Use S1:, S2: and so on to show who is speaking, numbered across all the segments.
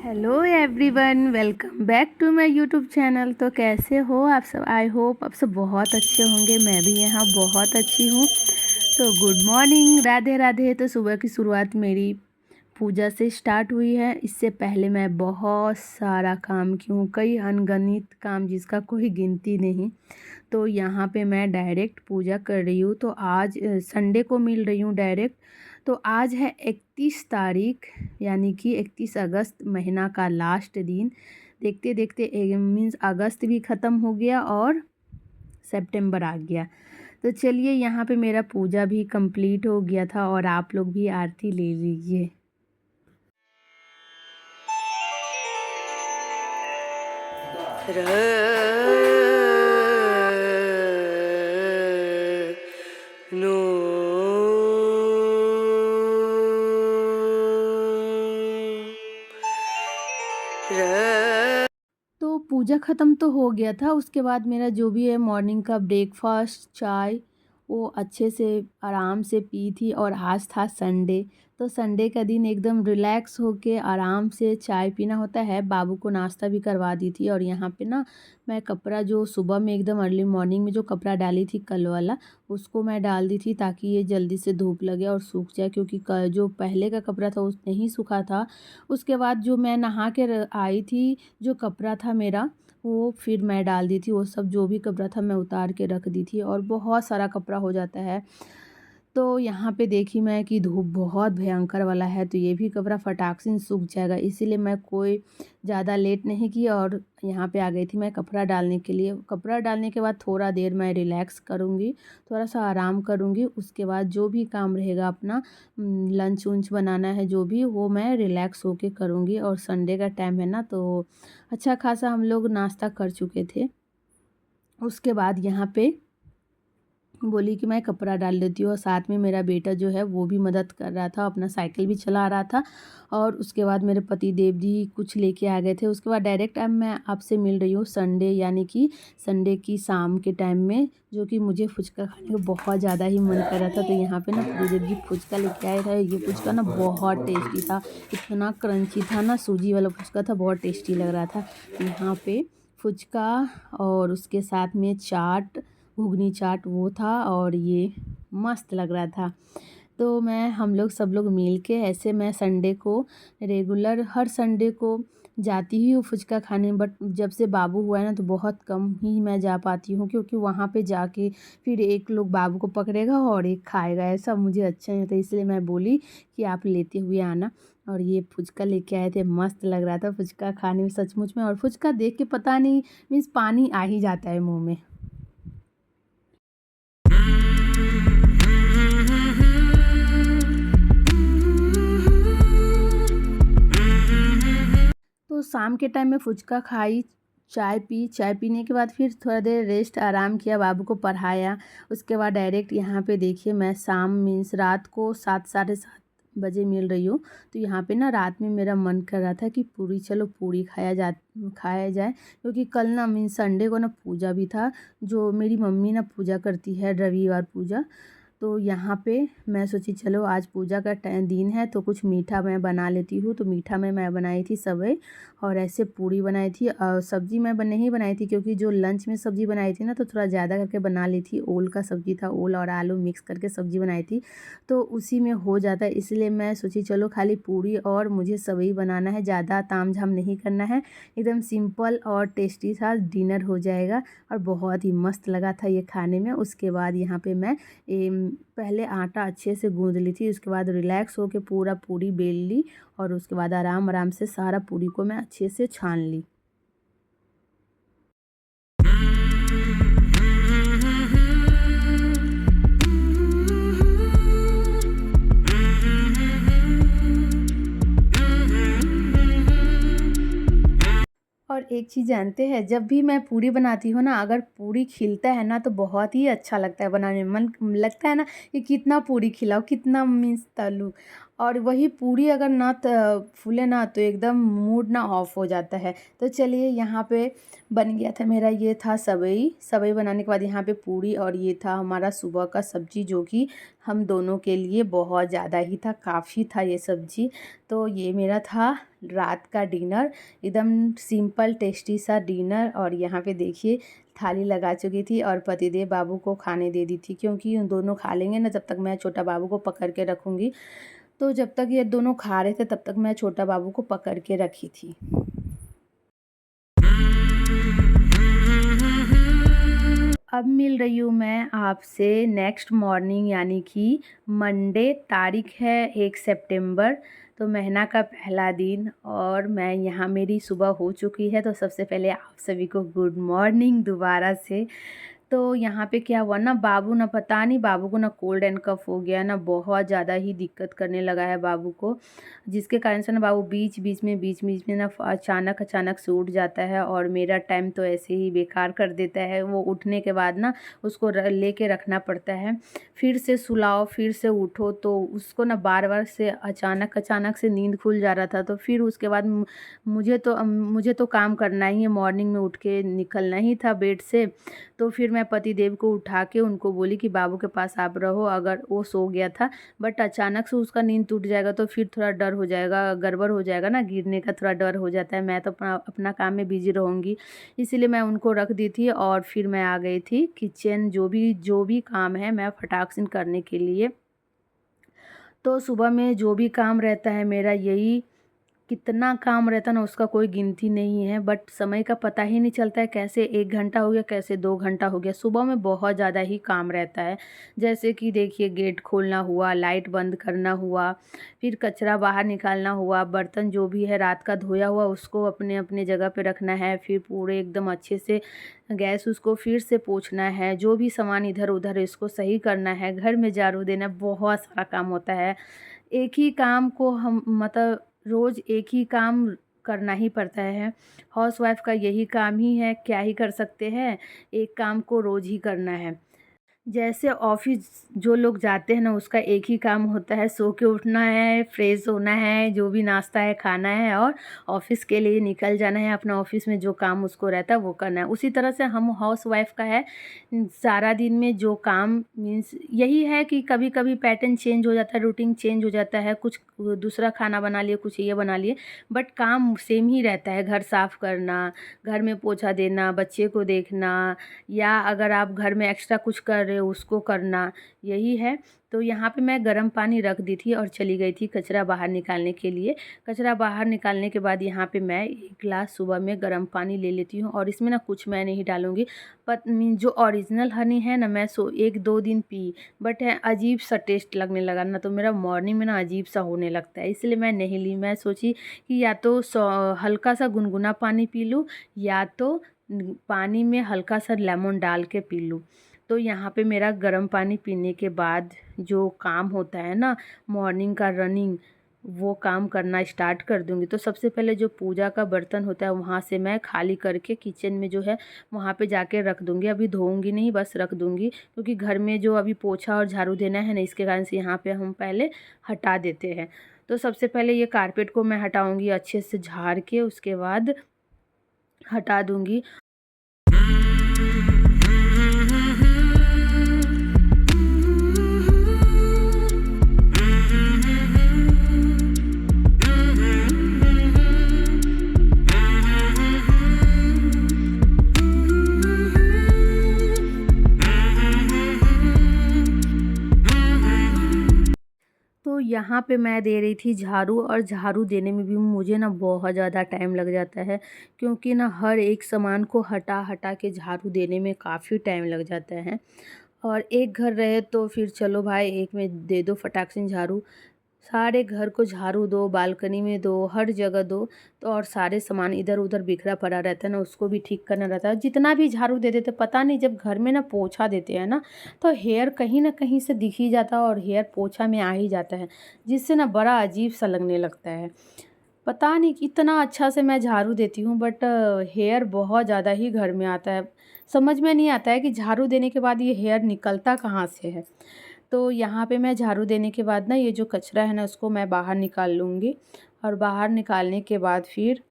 S1: Hello everyone, welcome back to my YouTube channel. तो कैसे हो आप सब? आई होप आप सब बहुत अच्छे होंगे। मैं भी यहाँ बहुत अच्छी हूँ। तो गुड मॉर्निंग, राधे राधे। तो सुबह की शुरुआत मेरी पूजा से स्टार्ट हुई है। इससे पहले मैं बहुत सारा काम की हूँ, कई अनगिनत काम जिसका कोई गिनती नहीं। तो यहाँ पे मैं डायरेक्ट पूजा कर रही हूँ। तो आज संडे को मिल रही हूँ डायरेक्ट। तो आज है 31 तारीख, यानी कि 31 अगस्त, महीना का लास्ट दिन। देखते देखते मीन्स अगस्त भी ख़त्म हो गया और सितंबर आ गया। तो चलिए, यहाँ पे मेरा पूजा भी कंप्लीट हो गया था और आप लोग भी आरती ले लीजिए। नो तो पूजा ख़त्म तो हो गया था। उसके बाद मेरा जो भी है मॉर्निंग का ब्रेकफास्ट, चाय, वो अच्छे से आराम से पी थी। और आज था संडे, तो संडे का दिन एकदम रिलैक्स होके आराम से चाय पीना होता है। बाबू को नाश्ता भी करवा दी थी। और यहाँ पे ना मैं कपड़ा जो सुबह में एकदम अर्ली मॉर्निंग में जो कपड़ा डाली थी कल वाला, उसको मैं डाल दी थी ताकि ये जल्दी से धूप लगे और सूख जाए, क्योंकि जो पहले का कपड़ा था उस नहीं सूखा था। उसके बाद जो मैं नहा के आई थी, जो कपड़ा था मेरा, वो फिर मैं डाल दी थी। वो सब जो भी कपड़ा था मैं उतार के रख दी थी, और बहुत सारा कपड़ा हो जाता है। तो यहाँ पे देखी मैं कि धूप बहुत भयंकर वाला है, तो ये भी कपड़ा फटाक से सूख जाएगा। इसीलिए मैं कोई ज़्यादा लेट नहीं की और यहाँ पे आ गई थी मैं कपड़ा डालने के लिए। कपड़ा डालने के बाद थोड़ा देर मैं रिलैक्स करूँगी, थोड़ा सा आराम करूँगी। उसके बाद जो भी काम रहेगा अपना लंच वंच बनाना है जो भी, वो मैं रिलैक्स होके करूँगी। और संडे का टाइम है ना, तो अच्छा खासा हम लोग नाश्ता कर चुके थे। उसके बाद यहाँ पे बोली कि मैं कपड़ा डाल लेती हूँ, और साथ में मेरा बेटा जो है वो भी मदद कर रहा था, अपना साइकिल भी चला रहा था। और उसके बाद मेरे पति देव जी कुछ लेके आ गए थे। उसके बाद डायरेक्ट अब मैं आपसे मिल रही हूँ संडे, यानी कि संडे की शाम के टाइम में, जो कि मुझे फुचका खाने का बहुत ज़्यादा ही मन कर रहा था। तो यहाँ पे ना पति देव जी फुचका लेके आए थे। ये फुचका ना बहुत टेस्टी था, इतना क्रंची था ना, सूजी वाला फुचका था, बहुत टेस्टी लग रहा था। यहाँ पे फुचका और उसके साथ में चाट, घुगनी चाट वो था, और ये मस्त लग रहा था। तो हम लोग सब लोग मिल के ऐसे, मैं संडे को रेगुलर हर संडे को जाती ही हूँ फुचका खाने। बट जब से बाबू हुआ है ना, तो बहुत कम ही मैं जा पाती हूँ, क्योंकि वहाँ पे जाके फिर एक लोग बाबू को पकड़ेगा और एक खाएगा, ऐसा मुझे अच्छा नहीं होता। इसलिए मैं बोली कि आप लेते हुए आना। और ये फुचका लेके आए थे, मस्त लग रहा था फुचका खाने में सचमुच में। और फुचका देख के पता नहीं, मीन्स पानी आ ही जाता है मुँह में। तो शाम के टाइम में फुचका खाई, चाय पी, चाय पीने के बाद फिर थोड़ा देर रेस्ट आराम किया, बाबू को पढ़ाया। उसके बाद डायरेक्ट यहाँ पे देखिए, मैं शाम मीन्स रात को 7 साढ़े 7 बजे मिल रही हूँ। तो यहाँ पे ना रात में मेरा मन कर रहा था कि पूरी, चलो पूरी खाया जाए, क्योंकि कल ना मीन्स संडे को ना पूजा भी था। जो मेरी मम्मी ना पूजा करती है रविवार पूजा, तो यहाँ पे मैं सोची चलो आज पूजा का दिन है तो कुछ मीठा मैं बना लेती हूँ। तो मीठा में मैं बनाई थी सेवई, और ऐसे पूरी बनाई थी। और सब्ज़ी मैं नहीं बनाई थी, क्योंकि जो लंच में सब्ज़ी बनाई थी ना, तो थोड़ा ज़्यादा करके बना ली थी। ओल का सब्ज़ी था, ओल और आलू मिक्स करके सब्ज़ी बनाई थी, तो उसी में हो जाता है। इसलिए मैं सोची चलो खाली पूरी और मुझे सेवई बनाना है, ज़्यादा तामझाम नहीं करना है, एकदम सिंपल और टेस्टी सा डिनर हो जाएगा। और बहुत ही मस्त लगा था ये खाने में। उसके बाद यहाँ पे मैं पहले आटा अच्छे से गूँध ली थी। उसके बाद रिलैक्स होके पूरा पूरी बेल ली, और उसके बाद आराम आराम से सारा पूरी को मैं अच्छे से छान ली। एक चीज़ जानते हैं, जब भी मैं पूरी बनाती हूँ ना, अगर पूरी खिलता है ना तो बहुत ही अच्छा लगता है बनाने में। मन लगता है ना कि कितना पूरी खिलाऊँ, कितना मीन्स तलूँ। और वही पूरी अगर ना फूले ना तो एकदम मूड ना ऑफ हो जाता है। तो चलिए यहाँ पे बन गया था मेरा, ये था सेवई। सेवई बनाने के बाद यहाँ पे पूरी, और ये था हमारा सुबह का सब्जी, जो कि हम दोनों के लिए बहुत ज़्यादा ही था, काफ़ी था ये सब्जी। तो ये मेरा था रात का डिनर, एकदम सिंपल टेस्टी सा डिनर। और यहाँ पे देखिए थाली लगा चुकी थी और पतिदेव बाबू को खाने दे दी थी, क्योंकि उन दोनों खा लेंगे ना, जब तक मैं छोटा बाबू को पकड़ के रखूँगी। तो जब तक ये दोनों खा रहे थे तब तक मैं छोटा बाबू को पकड़ के रखी थी। अब मिल रही हूँ मैं आपसे नेक्स्ट मॉर्निंग, यानी कि मंडे, तारीख है 1 सितंबर। तो महीना का पहला दिन, और मैं यहाँ, मेरी सुबह हो चुकी है। तो सबसे पहले आप सभी को गुड मॉर्निंग दोबारा से। तो यहाँ पे क्या हुआ ना, बाबू ना, पता नहीं बाबू को ना कोल्ड एंड कफ हो गया ना, बहुत ज़्यादा ही दिक्कत करने लगा है बाबू को, जिसके कारण से ना बाबू बीच बीच में ना अचानक अचानक से उठ जाता है। और मेरा टाइम तो ऐसे ही बेकार कर देता है। वो उठने के बाद ना उसको लेके रखना पड़ता है, फिर से सुलाओ, फिर से उठो। तो उसको ना बार बार से अचानक अचानक से नींद खुल जा रहा था। तो फिर उसके बाद मुझे तो काम करना ही है, मॉर्निंग में उठ के निकलना ही था बेड से। तो फिर मैं पतिदेव को उठा के उनको बोली कि बाबू के पास आप रहो। अगर वो सो गया था, बट अचानक से उसका नींद टूट जाएगा तो फिर थोड़ा डर हो जाएगा, गड़बड़ हो जाएगा ना, गिरने का थोड़ा डर हो जाता है। मैं तो अपना अपना काम में बिजी रहूँगी, इसीलिए मैं उनको रख दी थी। और फिर मैं आ गई थी किचन, जो भी काम है मैं फटाक से करने के लिए। तो सुबह में जो भी काम रहता है मेरा, यही कितना काम रहता है ना, उसका कोई गिनती नहीं है। बट समय का पता ही नहीं चलता है, कैसे 1 घंटा हो गया, कैसे 2 घंटा हो गया। सुबह में बहुत ज़्यादा ही काम रहता है, जैसे कि देखिए गेट खोलना हुआ, लाइट बंद करना हुआ, फिर कचरा बाहर निकालना हुआ, बर्तन जो भी है रात का धोया हुआ उसको अपने अपने जगह पे रखना है, फिर पूरे एकदम अच्छे से गैस उसको फिर से पोंछना है, जो भी सामान इधर उधर है इसको सही करना है, घर में झाड़ू देना, बहुत सारा काम होता है। एक ही काम को हम मतलब रोज़ एक ही काम करना ही पड़ता है। हाउसवाइफ़ का यही काम ही है, क्या ही कर सकते हैं, एक काम को रोज़ ही करना है। जैसे ऑफिस जो लोग जाते हैं ना, उसका एक ही काम होता है, सो के उठना है, फ्रेश होना है, जो भी नाश्ता है खाना है, और ऑफिस के लिए निकल जाना है। अपना ऑफिस में जो काम उसको रहता है वो करना है। उसी तरह से हम हाउसवाइफ़ का है, सारा दिन में जो काम मीन्स यही है कि कभी कभी पैटर्न चेंज हो जाता है, रूटीन चेंज हो जाता है, कुछ दूसरा खाना बना लिए, कुछ ये बना लिए, बट काम सेम ही रहता है। घर साफ़ करना, घर में पोछा देना, बच्चे को देखना, या अगर आप घर में एक्स्ट्रा कुछ कर रहे हो उसको करना, यही है। तो यहाँ पे मैं गर्म पानी रख दी थी और चली गई थी कचरा बाहर निकालने के लिए। कचरा बाहर निकालने के बाद यहाँ पे मैं 1 गिलास सुबह में गर्म पानी ले लेती हूँ, और इसमें ना कुछ मैं नहीं डालूँगी। बट जो ओरिजिनल हनी है ना, मैं 1-2 दिन पी, बट है अजीब सा टेस्ट लगने लगा ना, तो मेरा मॉर्निंग में ना अजीब सा होने लगता है, इसलिए मैं नहीं ली। मैं सोची कि या तो हल्का सा गुनगुना पानी पी लूँ, या तो पानी में हल्का सा लेमन डाल के पी लूँ। तो यहाँ पे मेरा गर्म पानी पीने के बाद जो काम होता है ना, मॉर्निंग का रनिंग, वो काम करना स्टार्ट कर दूँगी। तो सबसे पहले जो पूजा का बर्तन होता है वहाँ से मैं खाली करके किचन में जो है वहाँ पे जाके रख दूँगी। अभी धोऊँगी नहीं, बस रख दूँगी, क्योंकि घर में जो अभी पोछा और झाड़ू देना है ना, इसके कारण से यहाँ पे हम पहले हटा देते हैं। तो सबसे पहले ये कारपेट को मैं हटाऊँगी अच्छे से झाड़ के, उसके बाद हटा दूँगी। तो यहाँ पे मैं दे रही थी झाड़ू, और झाड़ू देने में भी मुझे ना बहुत ज़्यादा टाइम लग जाता है, क्योंकि ना हर एक सामान को हटा हटा के झाड़ू देने में काफ़ी टाइम लग जाता है। और एक घर रहे तो फिर चलो भाई एक में दे दो फटाक से झाड़ू, सारे घर को झाड़ू दो, बालकनी में दो, हर जगह दो। तो और सारे सामान इधर उधर बिखरा पड़ा रहता है ना, उसको भी ठीक करना रहता है। जितना भी झाड़ू दे देते, पता नहीं जब घर में ना पोछा देते हैं ना, तो हेयर कहीं ना कहीं से दिख ही जाता है, और हेयर पोछा में आ ही जाता है, जिससे ना बड़ा अजीब सा लगने लगता है। पता नहीं कितना अच्छा से मैं झाड़ू देती हूँ बट हेयर बहुत ज़्यादा ही घर में आता है। समझ में नहीं आता है कि झाड़ू देने के बाद ये हेयर निकलता कहाँ से है। तो यहाँ पे मैं झाड़ू देने के बाद ना ये जो कचरा है ना उसको मैं बाहर निकाल लूँगी और बाहर निकालने के बाद फिर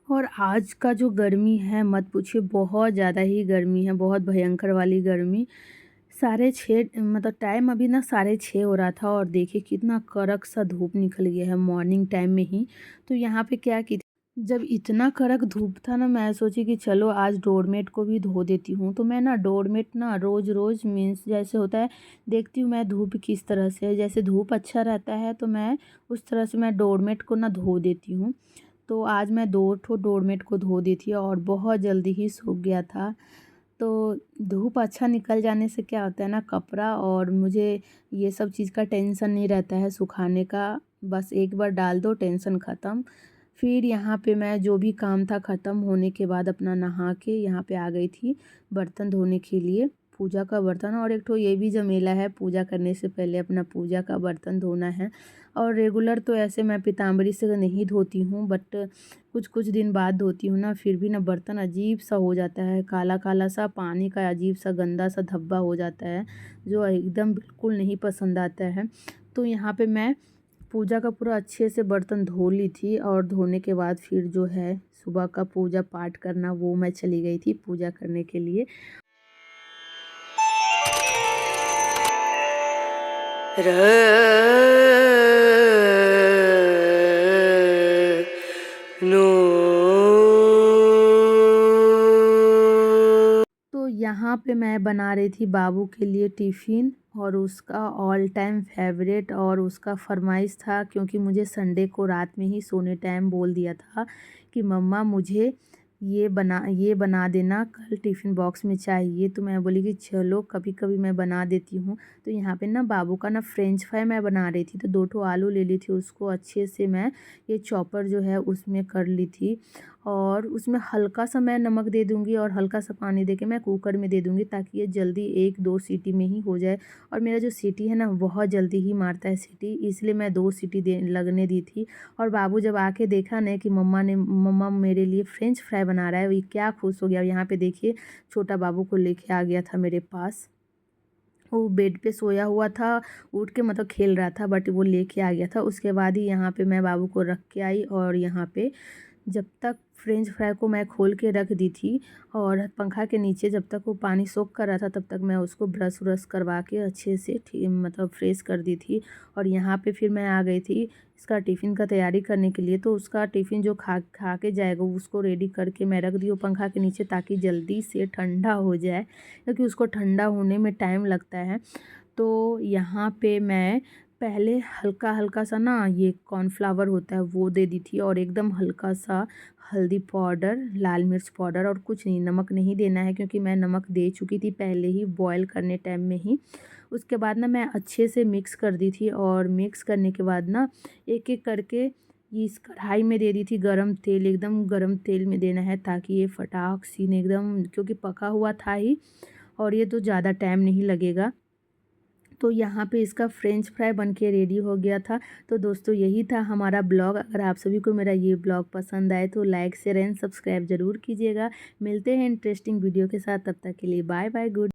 S1: और आज का जो गर्मी है मत पूछिए, बहुत ज़्यादा ही गर्मी है, बहुत भयंकर वाली गर्मी। साढ़े 6 मतलब टाइम अभी ना 6:30 हो रहा था और देखिए कितना कड़क सा धूप निकल गया है मॉर्निंग टाइम में ही। तो यहाँ पे क्या की जब इतना कड़क धूप था ना मैं सोची कि चलो आज डोरमेट को भी धो देती हूँ। तो मैं ना डोरमेट ना रोज़ रोज़ मीन्स जैसे होता है देखती हूँ मैं धूप किस तरह से है, जैसे धूप अच्छा रहता है तो मैं उस तरह से मैं डोरमेट को ना धो देती हूँ। तो आज मैं 2 ठो डोरमेट को धो दी थी और बहुत जल्दी ही सूख गया था। तो धूप अच्छा निकल जाने से क्या होता है ना कपड़ा और मुझे ये सब चीज़ का टेंशन नहीं रहता है सुखाने का, बस एक बार डाल दो टेंशन ख़त्म। फिर यहाँ पे मैं जो भी काम था ख़त्म होने के बाद अपना नहा के यहाँ पे आ गई थी बर्तन धोने के लिए, पूजा का बर्तन। और एक ठो ये भी झमेला है, पूजा करने से पहले अपना पूजा का बर्तन धोना है। और रेगुलर तो ऐसे मैं पीताम्बरी से नहीं धोती हूँ बट कुछ कुछ दिन बाद धोती हूँ ना, फिर भी ना बर्तन अजीब सा हो जाता है, काला काला सा पानी का अजीब सा गंदा सा धब्बा हो जाता है जो एकदम बिल्कुल नहीं पसंद आता है। तो यहाँ पे मैं पूजा का पूरा अच्छे से बर्तन धो ली थी और धोने के बाद फिर जो है सुबह का पूजा पाठ करना वो मैं चली गई थी पूजा करने के लिए। नो तो यहाँ पे मैं बना रही थी बाबू के लिए टिफ़िन और उसका ऑल टाइम फेवरेट और उसका फरमाइश था, क्योंकि मुझे संडे को रात में ही सोने टाइम बोल दिया था कि मम्मा मुझे ये बना देना, कल टिफ़िन बॉक्स में चाहिए। तो मैं बोली कि चलो कभी कभी मैं बना देती हूँ। तो यहाँ पे ना बाबू का ना फ्रेंच फ्राई मैं बना रही थी, तो 2 ठो आलू ले ली थी, उसको अच्छे से मैं ये चॉपर जो है उसमें कर ली थी और उसमें हल्का सा मैं नमक दे दूँगी और हल्का सा पानी दे के मैं कुकर में दे दूँगी ताकि ये जल्दी 1-2 सीटी में ही हो जाए। और मेरा जो सीटी है ना बहुत जल्दी ही मारता है सीटी, इसलिए मैं 2 सीटी दे लगने दी थी। और बाबू जब आके देखा ना कि मम्मा मेरे लिए फ्रेंच फ्राई बना रहा है, ये क्या खुश हो गया। यहाँ पे देखिए छोटा बाबू को लेके आ गया था मेरे पास, वो बेड पे सोया हुआ था, उठ के मतलब खेल रहा था बट वो लेके आ गया था। उसके बाद ही यहाँ पे मैं बाबू को रख के आई और यहाँ पे जब तक फ्रेंच फ्राई को मैं खोल के रख दी थी और पंखा के नीचे जब तक वो पानी सोख कर रहा था तब तक मैं उसको ब्रश व्रश करवा के अच्छे से मतलब फ्रेश कर दी थी। और यहाँ पे फिर मैं आ गई थी इसका टिफ़िन का तैयारी करने के लिए। तो उसका टिफ़िन जो खा खा के जाएगा उसको रेडी करके मैं रख दी हूँ पंखा के नीचे ताकि जल्दी से ठंडा हो जाए, क्योंकि उसको ठंडा होने में टाइम लगता है। तो यहाँ पे मैं पहले हल्का हल्का सा ना ये कॉर्नफ्लावर होता है वो दे दी थी और एकदम हल्का सा हल्दी पाउडर, लाल मिर्च पाउडर और कुछ नहीं, नमक नहीं देना है क्योंकि मैं नमक दे चुकी थी पहले ही बॉयल करने टाइम में ही। उसके बाद ना मैं अच्छे से मिक्स कर दी थी और मिक्स करने के बाद ना एक एक करके ये इस कढ़ाई में दे दी थी गरम तेल, एकदम गरम तेल में देना है ताकि ये फटाक सी एकदम, क्योंकि पका हुआ था ही और ये तो ज़्यादा टाइम नहीं लगेगा। तो यहाँ पे इसका फ्रेंच फ्राई बन के रेडी हो गया था। तो दोस्तों यही था हमारा ब्लॉग। अगर आप सभी को मेरा ये ब्लॉग पसंद आए तो लाइक शेयर एंड सब्सक्राइब ज़रूर कीजिएगा। मिलते हैं इंटरेस्टिंग वीडियो के साथ, तब तक के लिए बाय बाय, गुड।